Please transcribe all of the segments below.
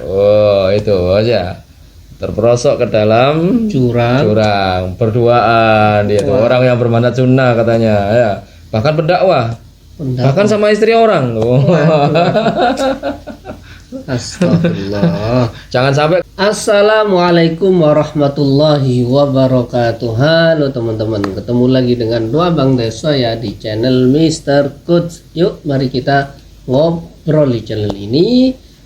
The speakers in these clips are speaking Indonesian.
Oh, itu aja. Terperosok ke dalam jurang berduaan dia tuh orang yang bermanhaj sunnah katanya ya. Bahkan pendakwah. Bahkan sama istri orang. Oh. Astagfirullah. Jangan sampai. Assalamualaikum warahmatullahi wabarakatuh. Halo teman-teman, ketemu lagi dengan dua Bang Desa ya di channel Mr. Coach. Yuk mari kita ngobrol di channel ini.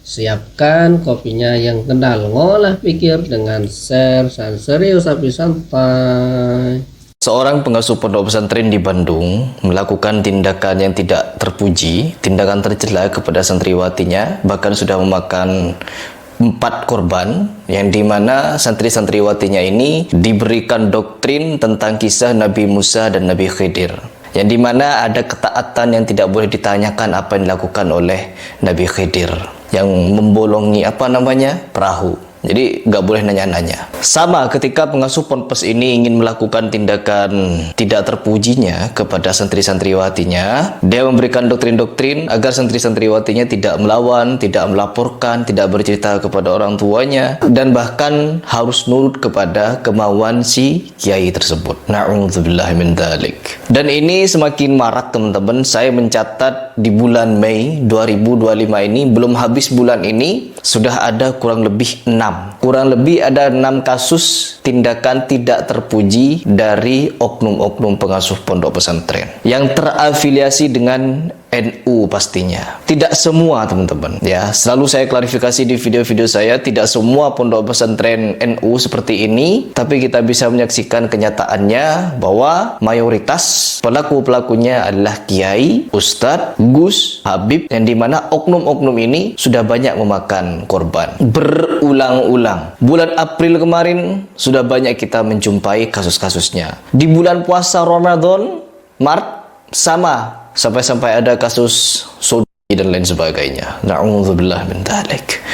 Siapkan kopinya yang kental, ngolah pikir dengan share serius tapi santai. Seorang pengasuh pondok pesantren di Bandung melakukan tindakan yang tidak terpuji, tindakan tercela kepada santriwatinya, bahkan sudah memakan 4 korban, yang dimana santri-santriwatinya ini diberikan doktrin tentang kisah Nabi Musa dan Nabi Khidir, yang dimana ada ketaatan yang tidak boleh ditanyakan apa yang dilakukan oleh Nabi Khidir yang membolongi perahu. Jadi nggak boleh nanya-nanya. Sama ketika pengasuh ponpes ini ingin melakukan tindakan tidak terpujinya kepada santri-santriwatinya, dia memberikan doktrin-doktrin agar santri-santriwatinya tidak melawan, tidak melaporkan, tidak bercerita kepada orang tuanya, dan bahkan harus nurut kepada kemauan si kiai tersebut. Na'udzubillah min dzalik. Dan ini semakin marak teman-teman. Saya mencatat di bulan Mei 2025 ini, belum habis bulan ini, sudah ada kurang lebih 6 kasus tindakan tidak terpuji dari oknum-oknum pengasuh pondok pesantren yang terafiliasi dengan NU pastinya. Tidak semua teman-teman ya, selalu saya klarifikasi di video-video saya, tidak semua pondok pesantren NU seperti ini, tapi kita bisa menyaksikan kenyataannya bahwa mayoritas pelaku-pelakunya adalah kiai, ustadz, gus, habib, yang dimana oknum-oknum ini sudah banyak memakan korban berulang-ulang. Bulan April kemarin sudah banyak kita menjumpai kasus-kasusnya. Di bulan puasa Ramadan, Maret sama, sampai ada kasus sodomi dan lain sebagainya. Na'udzubillah min dzalik.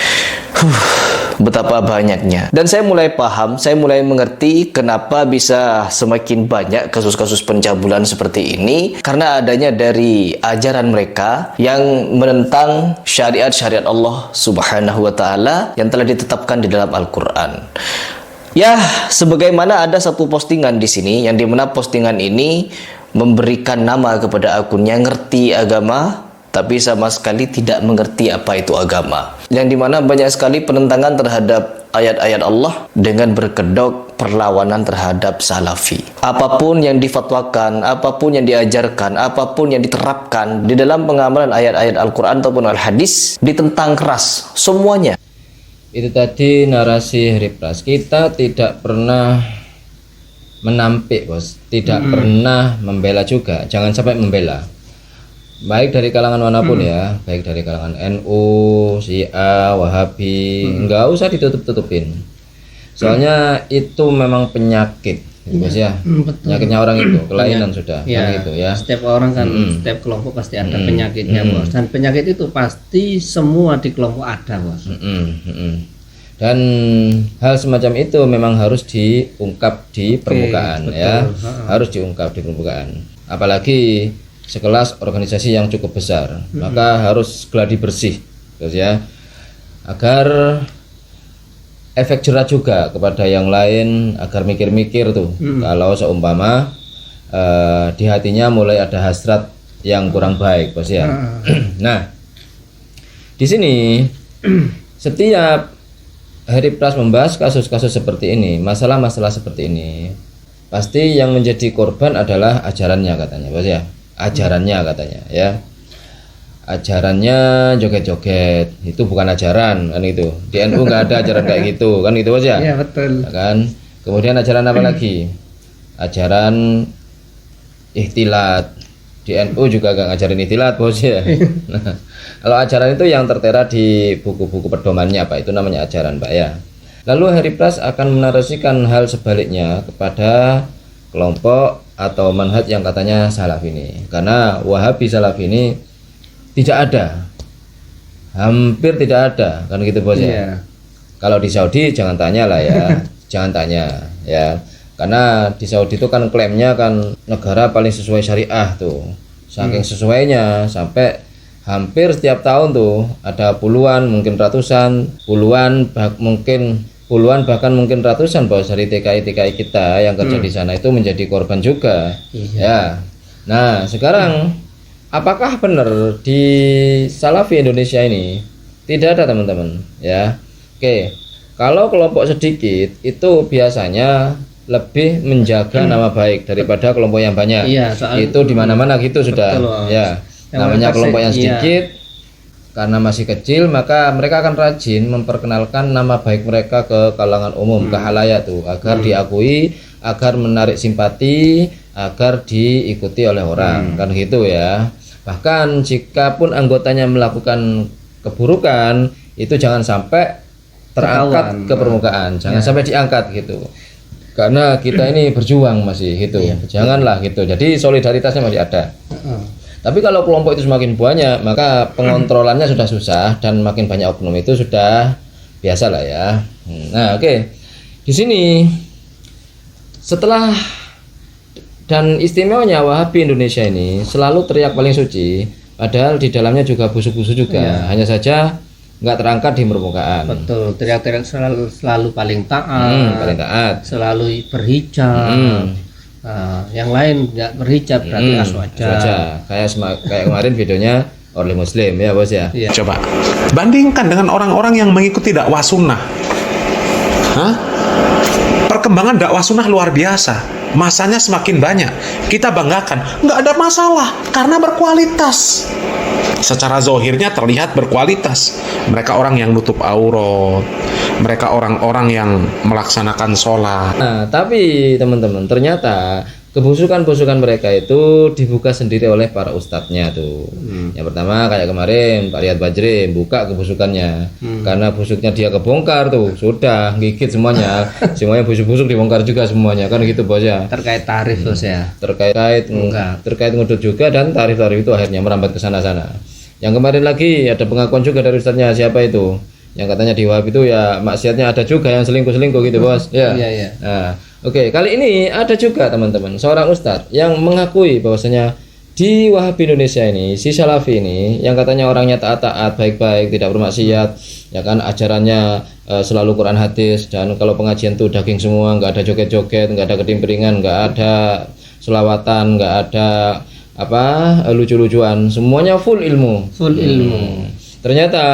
Betapa banyaknya. Dan saya mulai paham, saya mulai mengerti kenapa bisa semakin banyak kasus-kasus pencabulan seperti ini, karena adanya dari ajaran mereka yang menentang syariat-syariat Allah Subhanahu wa taala yang telah ditetapkan di dalam Al-Qur'an. Ya, sebagaimana ada satu postingan di sini yang dimana postingan ini memberikan nama kepada akunnya ngerti agama, tapi sama sekali tidak mengerti apa itu agama, yang dimana banyak sekali penentangan terhadap ayat-ayat Allah dengan berkedok perlawanan terhadap salafi. Apapun yang difatwakan, apapun yang diajarkan, apapun yang diterapkan di dalam pengamalan ayat-ayat Al-Quran ataupun Al-Hadis ditentang keras semuanya. Itu tadi narasi Ripras. Kita tidak pernah menampik, bos, tidak pernah membela juga. Jangan sampai membela, baik dari kalangan manapun ya, baik dari kalangan NU, Syiah, Wahabi, nggak usah ditutup-tutupin. Soalnya itu memang penyakit, bos ya. Penyakitnya orang itu, kelainan sudah, kan gitu ya. Setiap orang kan, setiap kelompok pasti ada penyakitnya, bos. Dan penyakit itu pasti semua di kelompok ada, bos. Dan hal semacam itu memang harus diungkap di permukaan, betul, ya, harus diungkap di permukaan. Apalagi sekelas organisasi yang cukup besar, maka harus gladi bersih, terus ya, agar efek jerah juga kepada yang lain, agar mikir-mikir tuh, kalau seumpama di hatinya mulai ada hasrat yang kurang baik, bos ya. Nah, di sini setiap Hari Pras membahas kasus-kasus seperti ini, masalah-masalah seperti ini, pasti yang menjadi korban adalah ajarannya katanya, bos ya. Ajarannya katanya ya. Ajarannya joget-joget, itu bukan ajaran kan itu. Di NU nggak ada ajaran kayak gitu kan, itu bos ya. Iya betul. Kan. Kemudian ajaran apa lagi? Ajaran ikhtilat. Di NU juga gak ngajarin ikhtilat, bos ya. Nah, kalau ajaran itu yang tertera di buku-buku pedomannya, Pak, itu namanya ajaran, Pak ya. Lalu Hari Pras akan menarasikan hal sebaliknya kepada kelompok atau manhaj yang katanya salaf ini. Karena Wahabi salaf ini tidak ada, hampir tidak ada, kan gitu, bos ya. Kalau di Saudi jangan tanya lah ya, jangan tanya ya. Karena di Saudi itu kan klaimnya kan negara paling sesuai syariah tuh. Saking sesuainya sampai hampir setiap tahun tuh ada puluhan, mungkin ratusan, bahkan mungkin ratusan bos dari TKI kita yang kerja di sana itu menjadi korban juga. Ya. Nah, sekarang apakah benar di Salafi Indonesia ini tidak ada teman-teman? Ya. Oke. Kalau kelompok sedikit itu biasanya lebih menjaga nama baik daripada kelompok yang banyak. Iya, itu di mana-mana gitu sudah. Ya. Namanya kelompok yang sedikit karena masih kecil, maka mereka akan rajin memperkenalkan nama baik mereka ke kalangan umum, ke khalayak tuh, agar diakui, agar menarik simpati, agar diikuti oleh orang, kan gitu ya. Bahkan jika pun anggotanya melakukan keburukan, itu jangan sampai terangkat ke permukaan, jangan sampai diangkat gitu. Karena kita ini berjuang masih gitu, janganlah gitu. Jadi solidaritasnya masih ada. Tapi kalau kelompok itu semakin banyak, maka pengontrolannya sudah susah dan makin banyak oknum itu sudah biasa lah ya. Nah, oke. Di sini setelah dan istimewanya Wahabi Indonesia ini selalu teriak paling suci, padahal di dalamnya juga busuk-busuk juga. Hanya saja nggak terangkat di permukaan. Betul, teriak-teriak selalu paling taat, selalu berhijab. Nah, yang lain nggak berhijab berarti aswaja. Kayak kemarin videonya oleh Muslim ya bos ya. Coba bandingkan dengan orang-orang yang mengikuti dakwah sunnah. Perkembangan dakwah sunnah luar biasa, masanya semakin banyak. Kita banggakan, nggak ada masalah karena berkualitas. Secara zohirnya terlihat berkualitas. Mereka orang yang nutup aurat, mereka orang-orang yang melaksanakan sholat. Nah, tapi teman-teman, ternyata kebusukan-busukan mereka itu dibuka sendiri oleh para ustadznya tuh. Yang pertama kayak kemarin Pak Riyad Bajri buka kebusukannya. Karena busuknya dia kebongkar tuh, sudah gigit semuanya. Semuanya busuk-busuk dibongkar juga semuanya, kan gitu bos ya. Terkait tarif bos ya. Terkait ngudut juga, dan tarif-tarif itu akhirnya merambat ke sana-sana. Yang kemarin lagi ada pengakuan juga dari ustadznya, siapa itu? Yang katanya di Wahab itu ya maksiatnya ada juga yang selingkuh-selingkuh gitu bos. Ya. Nah, oke, kali ini ada juga teman-teman seorang ustadz yang mengakui bahwasanya di Wahab Indonesia ini, si Salafi ini yang katanya orangnya taat-taat, baik-baik, tidak bermaksiat, ya kan, ajarannya selalu Quran hadis, dan kalau pengajian tuh daging semua, nggak ada joget-joget, nggak ada ketimpringan, nggak ada selawatan, nggak ada lucu-lucuan, semuanya full ilmu. Ternyata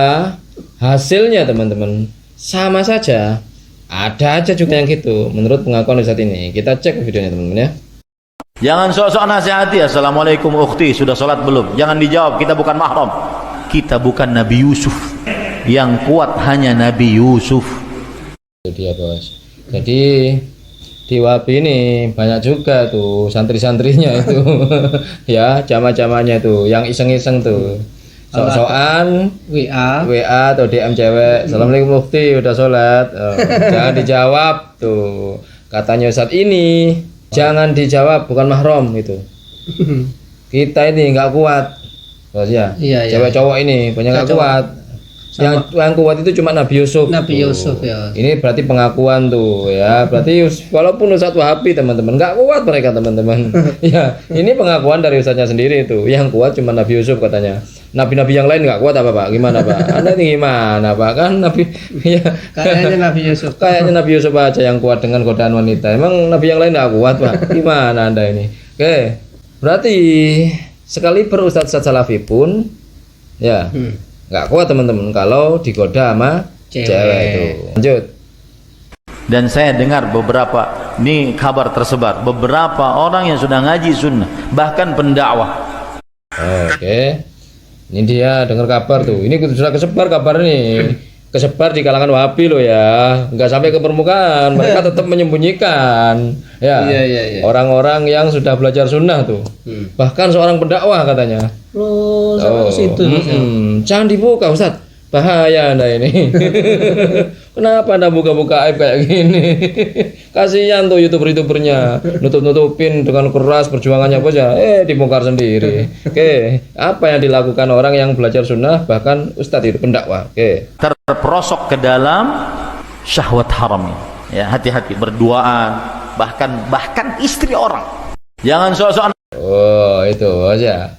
hasilnya teman-teman sama saja, ada aja juga yang gitu menurut pengakuan ustadz ini. Kita cek videonya teman-teman ya. Jangan sok-sok nasihati, assalamualaikum ukhti, sudah sholat belum? Jangan dijawab, kita bukan mahram, kita bukan Nabi Yusuf. Yang kuat hanya Nabi Yusuf. Itu dia bos. Jadi di Wahabi ini banyak juga tuh santri-santrinya itu ya, jamaah-jamaahnya tuh yang iseng-iseng tuh sok-sokan WA atau DM cewek, assalamualaikum mufti udah sholat, jangan dijawab tuh katanya saat ini, jangan dijawab, bukan mahram itu. Kita ini nggak kuat bos ya. Cewek cowok ini banyak nggak kuat. Yang kuat itu cuma Nabi Yusuf. Nabi Yusuf ya. Ini berarti pengakuan tuh ya. Berarti walaupun Ustadz Wahabi teman-teman nggak kuat mereka teman-teman. Ya, ini pengakuan dari Ustadznya sendiri tuh. Yang kuat cuma Nabi Yusuf katanya. Nabi-nabi yang lain nggak kuat apa Pak? Gimana Pak? Anda ini gimana Pak? Kan Nabi ya. Kayaknya Nabi Yusuf. Kayaknya Nabi Yusuf aja yang kuat dengan godaan wanita. Emang Nabi yang lain nggak kuat Pak? Gimana Anda ini? Oke. Berarti sekali Ustadz Salafi pun ya. Nggak kuat teman-teman kalau digoda sama cewek itu. Lanjut. Dan saya dengar beberapa, ini kabar tersebar, beberapa orang yang sudah ngaji sunnah, bahkan pendakwah. Oke. Ini dia dengar kabar tuh. Ini sudah kesebar kabar nih. Kesebar di kalangan Wahabi loh ya, nggak sampai ke permukaan, mereka tetap menyembunyikan ya. Orang-orang yang sudah belajar sunnah tuh, bahkan seorang pendakwah katanya. Jangan dibuka Ustadz, bahaya Anda ini. Kenapa Anda buka-buka aib kayak gini? Kasihan tuh youtubernya, nutup-nutupin dengan keras perjuangannya bos ya. Dibongkar sendiri. Oke, apa yang dilakukan orang yang belajar sunnah, bahkan Ustadz itu pendakwah. Oke. Terperosok ke dalam syahwat haram. Ya, hati-hati berduaan, bahkan istri orang. Jangan sok-sok. Oh, itu aja.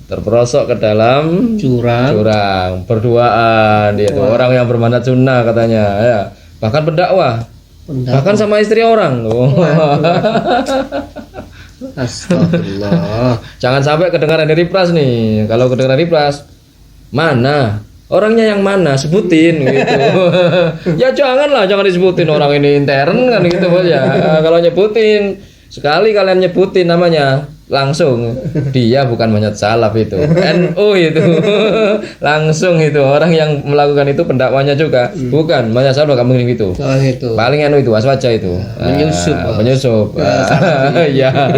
terperosok ke dalam jurang, berduaan dia tuh orang yang bermanhaj sunnah katanya ya. Bahkan pendakwah. Bahkan sama istri orang. Astagfirullah. Jangan sampai kedengaran dari pras nih. Kalau kedengaran dari pras, mana? Orangnya yang mana? Sebutin gitu. Ya jangan disebutin orang ini intern kan gitu Bos ya. Kalau nyebutin, sekali kalian nyebutin namanya, langsung dia bukan manhaj salaf itu. NU itu. Langsung itu orang yang melakukan itu pendakwanya juga bukan manhaj salaf kamu gitu. Oh itu. Paling NU itu waswaja itu. Menyusup. Iya.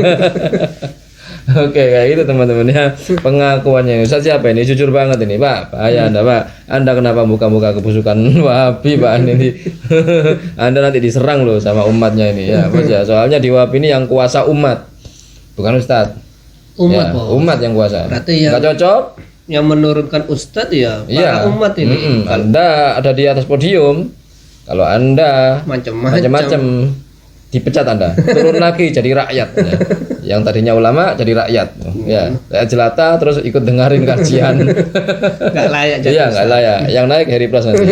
Oke, kayak gitu teman-teman ya pengakuannya. Ustaz siapa ini? Jujur banget ini, Pak. Bahaya Anda, Pak. Anda kenapa buka-buka kebusukan Wahabi, Pak? Ini Anda nanti diserang loh sama umatnya ini ya, Bos ya. Soalnya di Wahabi ini yang kuasa umat, bukan Ustaz. Umat, ya, umat yang kuasa. Berarti yang nggak cocok. Yang menurunkan Ustadz ya, para umat ini. Anda ada di atas podium. Kalau Anda macam-macam dipecat Anda, turun lagi jadi rakyat ya. Yang tadinya ulama jadi rakyat ya, rakyat jelata terus ikut dengerin kajian. Nggak layak jadi. Iya, nggak layak. Yang naik Harry Plus nanti.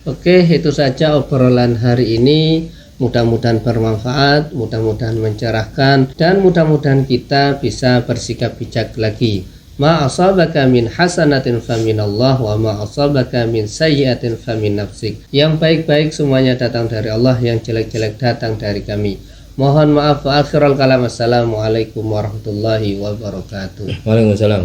Oke, itu saja obrolan hari ini. Mudah-mudahan bermanfaat, mudah-mudahan mencerahkan, dan mudah-mudahan kita bisa bersikap bijak lagi. Ma asabaka min hasanatin faminallah wa ma asabaka min sayyiatin famin nafsik. Yang baik-baik semuanya datang dari Allah, yang jelek-jelek datang dari kami. Mohon maaf wa akhirul kalam. Assalamualaikum warahmatullahi wabarakatuh. Waalaikumsalam.